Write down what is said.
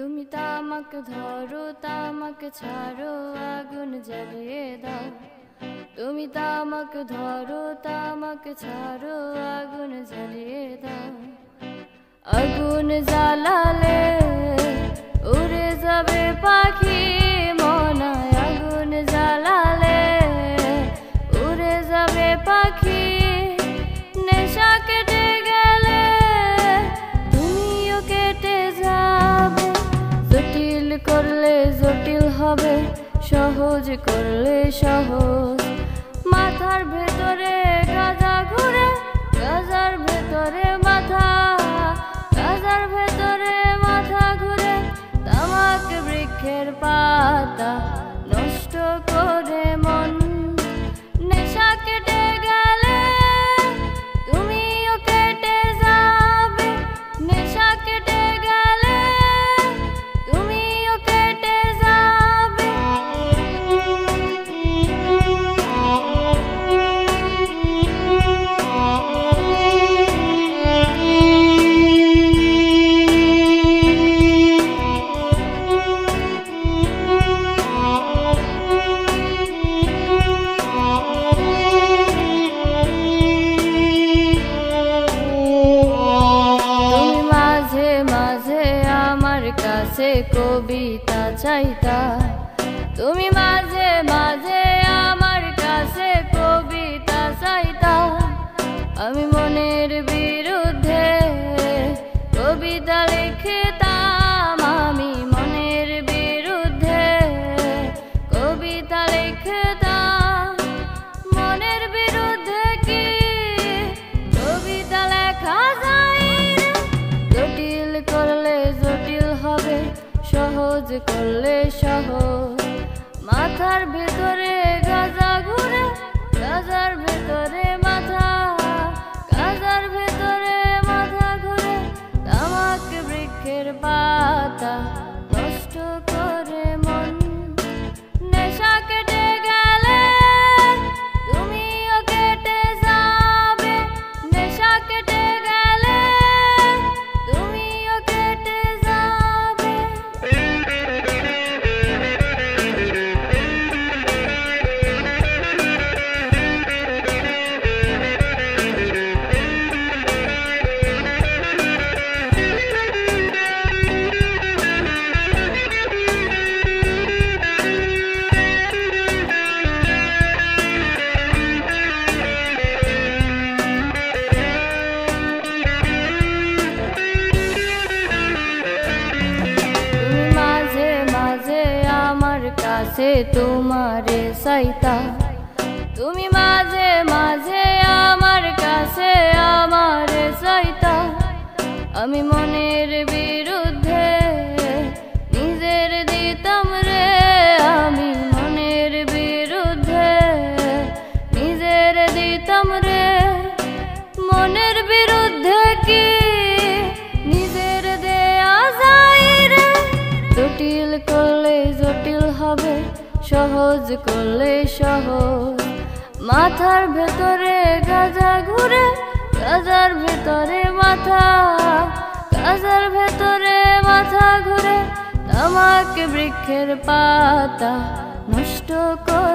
তুমি তামাক ধরো তামাক ছাড়ো আগুন জ্বালিয়ে দাও। তুমি তামাক ধরো তামাক ছাড়ো আগুন জ্বালিয়ে দাও। আগুন জ্বালালে উড়ে যাবে পাখি মনায়। আগুন জ্বালালে উড়ে যাবে পাখি। নেশা কেটে গেলে তুমিও কেটে যাবে। জটিল করলে জটিল হবে, সহজ করলে সহজ। মাথার ভেতরে গাজা ঘুরে, গাজার ভেতরে মাথা, গাজার ভেতরে মাথা ঘুরে। তামাক বৃক্ষের পাতা নষ্ট করে মন। নেশা কেটে গেলে তুমিও কেটে যাবে। নেশা কেটে গেলে তুমিও কেটে যাবে। কাছে কবিতা চাইতা, তুমি মাঝে মাঝে আমার কাছে কবিতা চাইতা। আমি মনের বিরুদ্ধে কবিতা লিখতাম। আমি মনের বিরুদ্ধে কবিতা লিখতাম। মনের বিরুদ্ধে কি কবিতা লেখা যায়? জটিল করলে জটিল হবে, সহজ করলে সহজ। মাথার ভেতরে গাজা ঘুরে, গাজার ভেতরে মাথা, গাজার ভেতরে মাথা ঘুরে। তামাক বৃক্ষের পাতা নষ্ট করে মন। নেশা কেটে গেলে তুমিও কেটে যাবে। নেশা কেটে গেলে তুমিও কেটে যাবে। কাছে তোমারে চাইতা, তুমি মাঝে মাঝে আমার কাছে আমারে চাইতা। আমি মনের বিরুদ্ধে নিজের দিতাম রে। আমি মনের বিরুদ্ধে নিজের দিতাম রে। মনের বিরুদ্ধে কি নিজের দেয়া যায় রে? জটিল করলে জটিল হবে, সহজ করলে সহজ। মাথার ভেতরে গাজা ঘুরে, গাজার ভেতরে মাথা, গাজার ভেতরে মাথা ঘুরে। তামাক বৃক্ষের পাতা নষ্ট করে